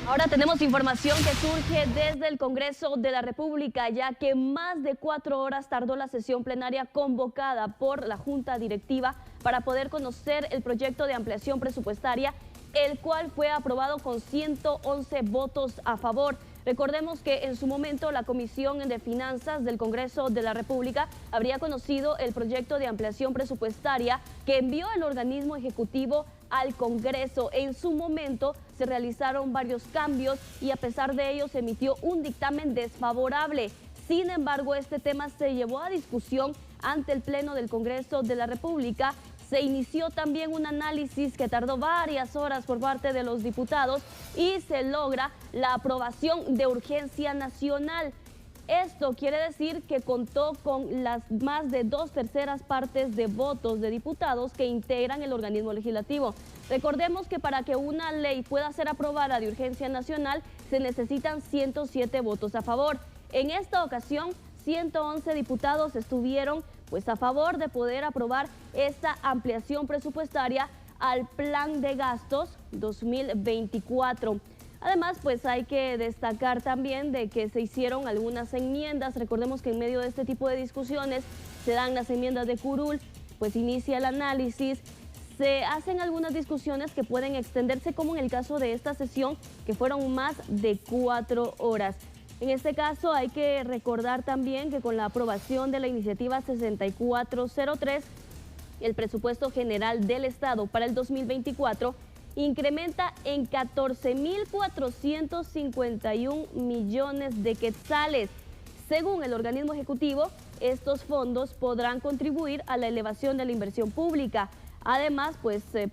Ahora tenemos información que surge desde el Congreso de la República, ya que más de 4 horas tardó la sesión plenaria convocada por la Junta Directiva para poder conocer el proyecto de ampliación presupuestaria, el cual fue aprobado con 111 votos a favor. Recordemos que en su momento la Comisión de Finanzas del Congreso de la República habría conocido el proyecto de ampliación presupuestaria que envió el organismo ejecutivo al Congreso. En su momento se realizaron varios cambios y a pesar de ello se emitió un dictamen desfavorable. Sin embargo, este tema se llevó a discusión ante el Pleno del Congreso de la República. Se inició también un análisis que tardó varias horas por parte de los diputados y se logra la aprobación de urgencia nacional. Esto quiere decir que contó con las más de 2/3 partes de votos de diputados que integran el organismo legislativo. Recordemos que para que una ley pueda ser aprobada de urgencia nacional se necesitan 107 votos a favor. En esta ocasión, 111 diputados estuvieron a favor de poder aprobar esta ampliación presupuestaria al Plan de Gastos 2024. Además, hay que destacar también de que se hicieron algunas enmiendas. Recordemos que en medio de este tipo de discusiones se dan las enmiendas de curul, inicia el análisis, se hacen algunas discusiones que pueden extenderse, como en el caso de esta sesión, que fueron más de 4 horas. En este caso hay que recordar también que con la aprobación de la iniciativa 6403, el presupuesto general del Estado para el 2024 incrementa en 14.451 millones de quetzales. Según el organismo ejecutivo, estos fondos podrán contribuir a la elevación de la inversión pública. Además,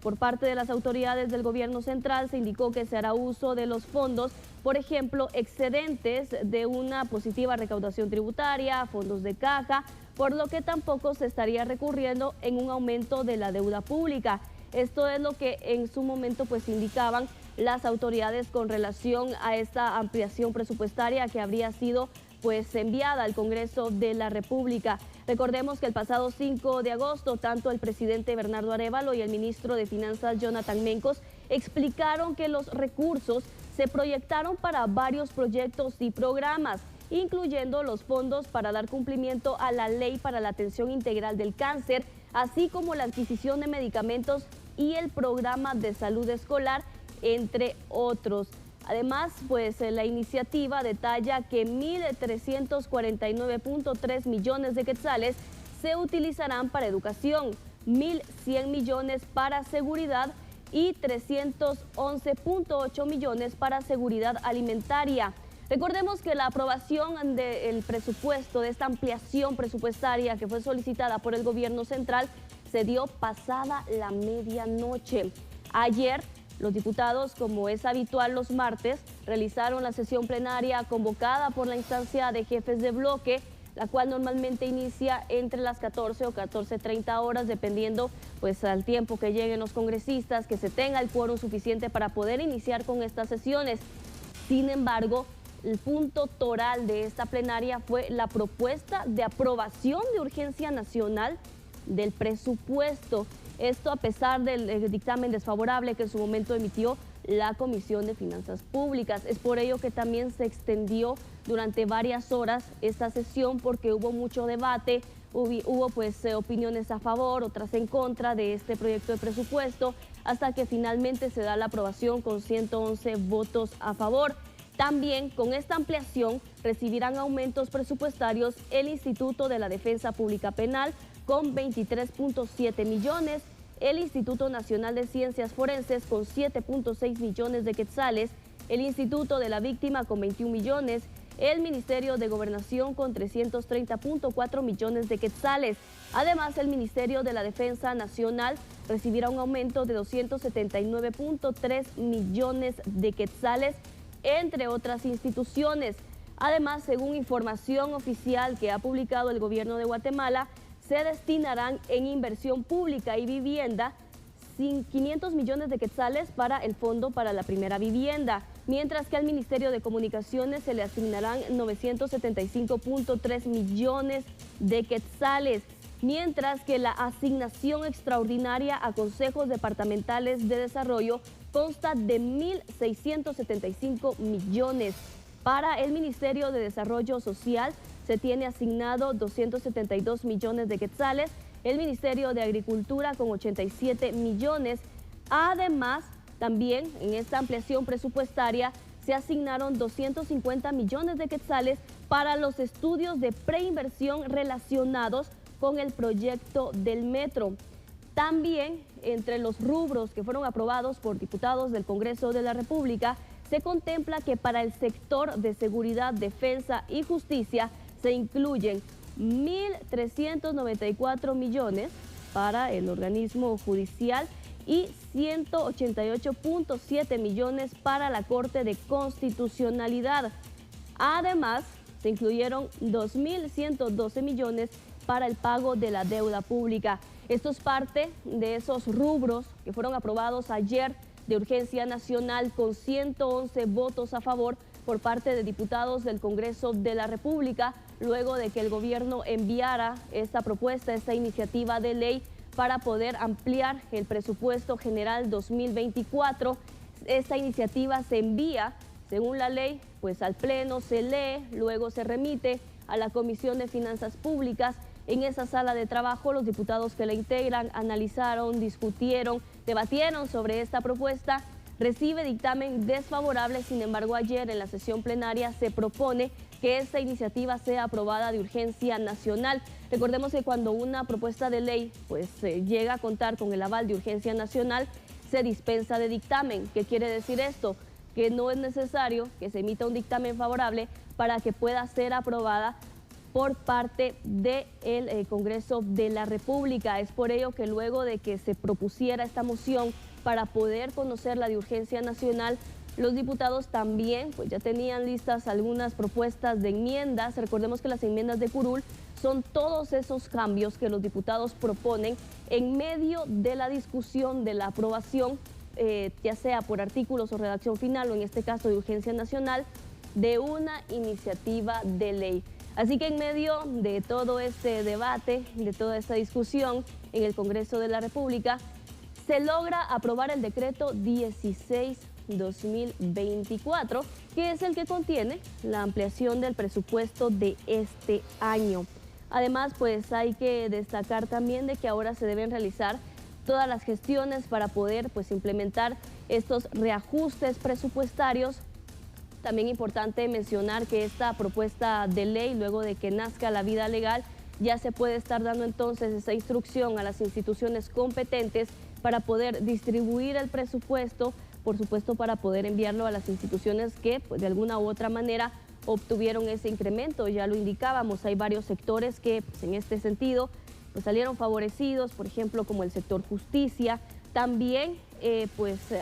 por parte de las autoridades del gobierno central se indicó que se hará uso de los fondos, por ejemplo, excedentes de una positiva recaudación tributaria, fondos de caja, por lo que tampoco se estaría recurriendo en un aumento de la deuda pública. Esto es lo que en su momento indicaban las autoridades con relación a esta ampliación presupuestaria que habría sido enviada al Congreso de la República. Recordemos que el pasado 5 de agosto, tanto el presidente Bernardo Arévalo y el ministro de Finanzas Jonathan Mencos explicaron que los recursos se proyectaron para varios proyectos y programas, incluyendo los fondos para dar cumplimiento a la Ley para la Atención Integral del Cáncer, así como la adquisición de medicamentos y el programa de salud escolar, entre otros. Además, la iniciativa detalla que 1.349.3 millones de quetzales se utilizarán para educación, 1.100 millones para seguridad y 311.8 millones para seguridad alimentaria. Recordemos que la aprobación del presupuesto, de esta ampliación presupuestaria que fue solicitada por el gobierno central, se dio pasada la medianoche. Ayer, los diputados, como es habitual los martes, realizaron la sesión plenaria convocada por la instancia de jefes de bloque, la cual normalmente inicia entre las 14 o 14:30 horas, dependiendo al tiempo que lleguen los congresistas, que se tenga el quórum suficiente para poder iniciar con estas sesiones. Sin embargo, el punto toral de esta plenaria fue la propuesta de aprobación de urgencia nacional del presupuesto. Esto a pesar del dictamen desfavorable que en su momento emitió la Comisión de Finanzas Públicas. Es por ello que también se extendió durante varias horas esta sesión, porque hubo mucho debate, hubo opiniones a favor, otras en contra de este proyecto de presupuesto, hasta que finalmente se da la aprobación con 111 votos a favor. También con esta ampliación recibirán aumentos presupuestarios el Instituto de la Defensa Pública Penal con 23.7 millones, el Instituto Nacional de Ciencias Forenses con 7.6 millones de quetzales, el Instituto de la Víctima con 21 millones, el Ministerio de Gobernación con 330.4 millones de quetzales. Además, el Ministerio de la Defensa Nacional recibirá un aumento de 279.3 millones de quetzales, entre otras instituciones. Además, según información oficial que ha publicado el gobierno de Guatemala, se destinarán en inversión pública y vivienda 500 millones de quetzales para el Fondo para la Primera Vivienda, mientras que al Ministerio de Comunicaciones se le asignarán 975.3 millones de quetzales, mientras que la asignación extraordinaria a consejos departamentales de desarrollo consta de 1.675 millones. Para el Ministerio de Desarrollo Social se tiene asignado 272 millones de quetzales, el Ministerio de Agricultura con 87 millones. Además, también en esta ampliación presupuestaria se asignaron 250 millones de quetzales para los estudios de preinversión relacionados con el proyecto del metro. También, entre los rubros que fueron aprobados por diputados del Congreso de la República, se contempla que para el sector de seguridad, defensa y justicia se incluyen 1.394 millones para el organismo judicial y 188.7 millones para la Corte de Constitucionalidad. Además, se incluyeron 2.112 millones para el pago de la deuda pública. Esto es parte de esos rubros que fueron aprobados ayer de urgencia nacional con 111 votos a favor por parte de diputados del Congreso de la República, luego de que el gobierno enviara esta propuesta, esta iniciativa de ley para poder ampliar el presupuesto general 2024. Esta iniciativa se envía, según la ley, pues al Pleno, se lee, luego se remite a la Comisión de Finanzas Públicas. En esa sala de trabajo, los diputados que la integran analizaron, discutieron, debatieron sobre esta propuesta. Recibe dictamen desfavorable, sin embargo, ayer en la sesión plenaria se propone que esta iniciativa sea aprobada de urgencia nacional. Recordemos que cuando una propuesta de ley llega a contar con el aval de urgencia nacional, se dispensa de dictamen. ¿Qué quiere decir esto? Que no es necesario que se emita un dictamen favorable para que pueda ser aprobada por parte del Congreso de la República. Es por ello que luego de que se propusiera esta moción para poder conocer la de urgencia nacional, los diputados también ya tenían listas algunas propuestas de enmiendas. Recordemos que las enmiendas de curul son todos esos cambios que los diputados proponen en medio de la discusión de la aprobación, ya sea por artículos o redacción final, o en este caso de urgencia nacional, de una iniciativa de ley. Así que en medio de todo este debate, de toda esta discusión en el Congreso de la República, se logra aprobar el decreto 16/2024, que es el que contiene la ampliación del presupuesto de este año. Además, hay que destacar también de que ahora se deben realizar todas las gestiones para poder implementar estos reajustes presupuestarios. También importante mencionar que esta propuesta de ley, luego de que nazca la vida legal, ya se puede estar dando entonces esa instrucción a las instituciones competentes para poder distribuir el presupuesto, por supuesto para poder enviarlo a las instituciones que de alguna u otra manera obtuvieron ese incremento. Ya lo indicábamos, hay varios sectores que en este sentido salieron favorecidos, por ejemplo como el sector justicia. También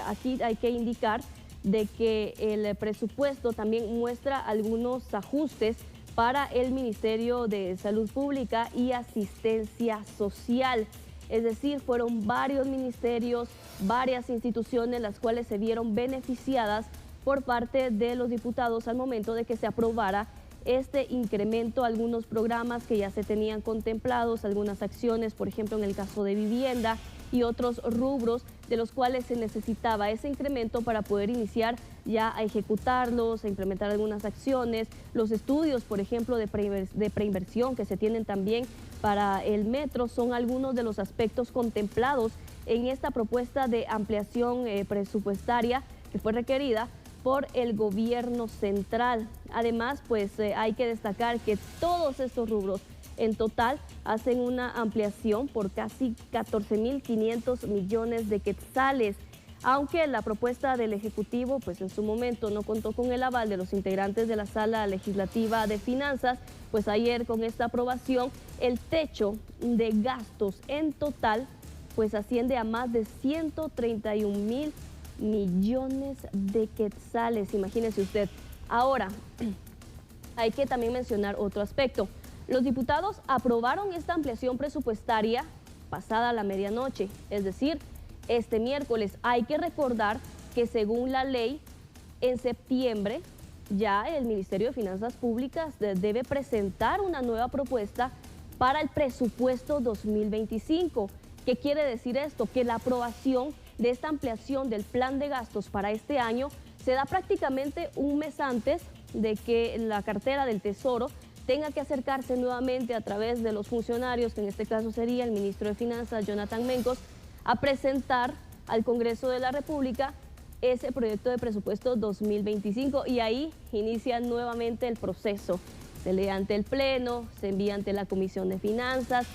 aquí hay que indicar de que el presupuesto también muestra algunos ajustes para el Ministerio de Salud Pública y Asistencia Social. Es decir, fueron varios ministerios, varias instituciones las cuales se vieron beneficiadas por parte de los diputados al momento de que se aprobara este incremento, algunos programas que ya se tenían contemplados, algunas acciones, por ejemplo en el caso de vivienda y otros rubros de los cuales se necesitaba ese incremento para poder iniciar ya a ejecutarlos, a implementar algunas acciones, los estudios, por ejemplo, de preinversión que se tienen también para el metro, son algunos de los aspectos contemplados en esta propuesta de ampliación presupuestaria que fue requerida por el gobierno central. Además, hay que destacar que todos estos rubros en total hacen una ampliación por casi 14.500 millones de quetzales. Aunque la propuesta del Ejecutivo en su momento no contó con el aval de los integrantes de la Sala Legislativa de Finanzas, ayer con esta aprobación el techo de gastos en total asciende a más de 131.000 millones de quetzales, imagínese usted. Ahora, hay que también mencionar otro aspecto. Los diputados aprobaron esta ampliación presupuestaria pasada la medianoche, es decir, este miércoles. Hay que recordar que según la ley, en septiembre ya el Ministerio de Finanzas Públicas debe presentar una nueva propuesta para el presupuesto 2025. ¿Qué quiere decir esto? Que la aprobación de esta ampliación del plan de gastos para este año se da prácticamente un mes antes de que la cartera del Tesoro tenga que acercarse nuevamente a través de los funcionarios, que en este caso sería el ministro de Finanzas, Jonathan Mencos, a presentar al Congreso de la República ese proyecto de presupuesto 2025 y ahí inicia nuevamente el proceso. Se lee ante el Pleno, se envía ante la Comisión de Finanzas.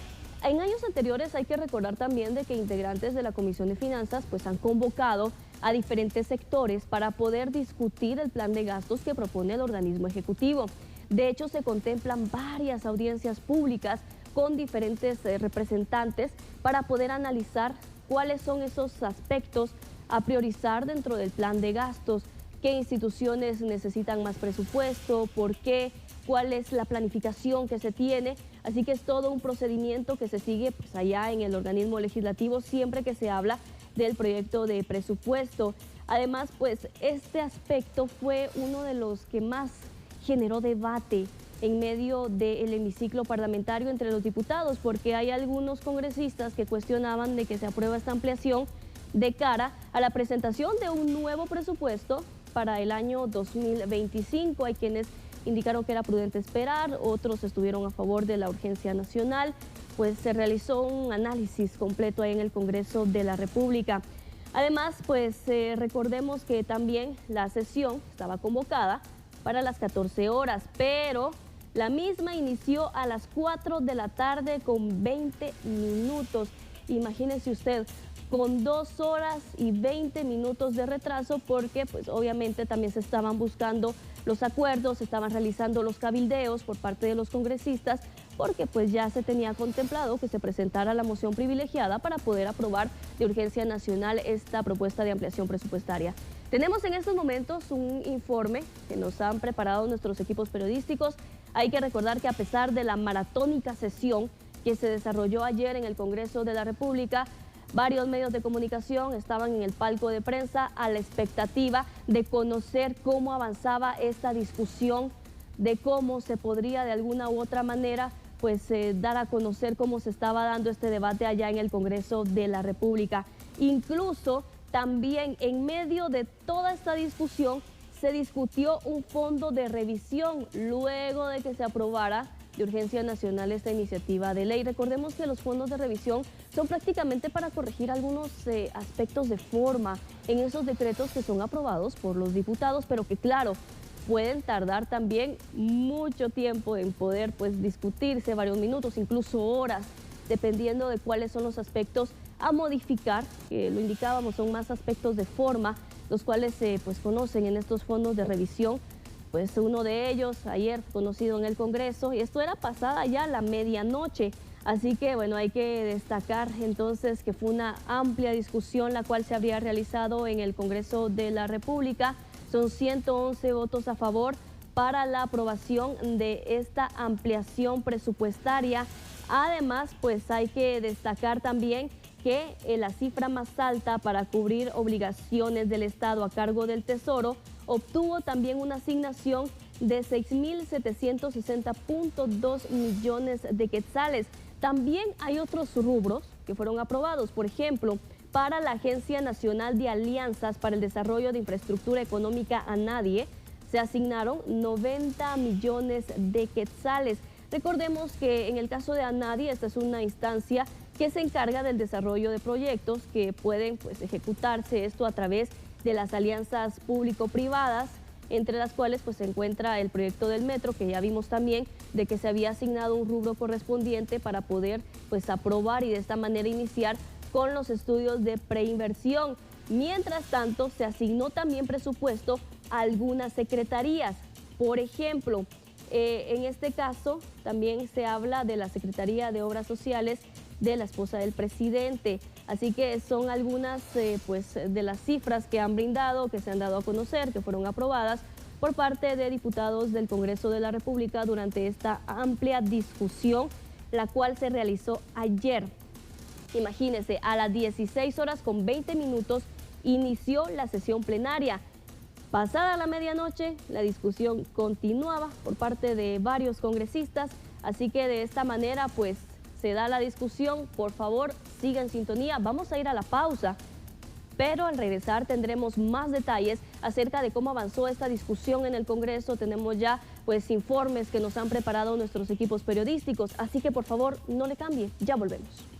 En años anteriores hay que recordar también de que integrantes de la Comisión de Finanzas pues han convocado a diferentes sectores para poder discutir el plan de gastos que propone el organismo ejecutivo. De hecho, se contemplan varias audiencias públicas con diferentes representantes para poder analizar cuáles son esos aspectos a priorizar dentro del plan de gastos, qué instituciones necesitan más presupuesto, por qué, cuál es la planificación que se tiene. Así que es todo un procedimiento que se sigue pues, allá en el organismo legislativo siempre que se habla del proyecto de presupuesto. Además, pues este aspecto fue uno de los que más generó debate en medio del hemiciclo parlamentario entre los diputados, porque hay algunos congresistas que cuestionaban de que se aprueba esta ampliación de cara a la presentación de un nuevo presupuesto para el año 2025. Hay quienes indicaron que era prudente esperar, otros estuvieron a favor de la urgencia nacional. Pues se realizó un análisis completo ahí en el Congreso de la República. Además, pues recordemos que también la sesión estaba convocada para las 14 horas, pero la misma inició a las 4 de la tarde con 20 minutos. Imagínese usted, con 2 horas y 20 minutos de retraso, porque pues obviamente también se estaban buscando los acuerdos, se estaban realizando los cabildeos por parte de los congresistas, porque pues ya se tenía contemplado que se presentara la moción privilegiada para poder aprobar de urgencia nacional esta propuesta de ampliación presupuestaria. Tenemos en estos momentos un informe que nos han preparado nuestros equipos periodísticos. Hay que recordar que a pesar de la maratónica sesión que se desarrolló ayer en el Congreso de la República, varios medios de comunicación estaban en el palco de prensa a la expectativa de conocer cómo avanzaba esta discusión, de cómo se podría de alguna u otra manera pues dar a conocer cómo se estaba dando este debate allá en el Congreso de la República. Incluso también en medio de toda esta discusión se discutió un fondo de revisión luego de que se aprobara de urgencia nacional esta iniciativa de ley. Recordemos que los fondos de revisión son prácticamente para corregir algunos aspectos de forma en esos decretos que son aprobados por los diputados, pero que claro, pueden tardar también mucho tiempo en poder pues discutirse, varios minutos, incluso horas, dependiendo de cuáles son los aspectos a modificar, que lo indicábamos, son más aspectos de forma, los cuales se pues conocen en estos fondos de revisión. Pues uno de ellos ayer conocido en el Congreso, y esto era pasada ya la medianoche. Así que bueno, hay que destacar entonces que fue una amplia discusión la cual se habría realizado en el Congreso de la República. Son 111 votos a favor para la aprobación de esta ampliación presupuestaria. Además, pues hay que destacar también que la cifra más alta para cubrir obligaciones del Estado a cargo del Tesoro obtuvo también una asignación de 6.760.2 millones de quetzales. También hay otros rubros que fueron aprobados, por ejemplo, para la Agencia Nacional de Alianzas para el Desarrollo de Infraestructura Económica ANADIE, se asignaron 90 millones de quetzales. Recordemos que en el caso de ANADIE, esta es una instancia que se encarga del desarrollo de proyectos que pueden pues, ejecutarse esto a través de las alianzas público-privadas, entre las cuales pues, se encuentra el proyecto del metro, que ya vimos también de que se había asignado un rubro correspondiente para poder pues, aprobar y de esta manera iniciar con los estudios de preinversión. Mientras tanto, se asignó también presupuesto a algunas secretarías. Por ejemplo, en este caso también se habla de la Secretaría de Obras Sociales de la esposa del presidente. Así que son algunas pues, de las cifras que han brindado, que se han dado a conocer, que fueron aprobadas por parte de diputados del Congreso de la República durante esta amplia discusión, la cual se realizó ayer. Imagínense, a las 16 horas con 20 minutos inició la sesión plenaria. Pasada la medianoche, la discusión continuaba por parte de varios congresistas, así que de esta manera pues se da la discusión. Por favor, siga en sintonía. Vamos a ir a la pausa Pero al regresar tendremos más detalles acerca de cómo avanzó esta discusión en el Congreso. Tenemos ya pues informes que nos han preparado nuestros equipos periodísticos, así que por favor no le cambie, ya volvemos.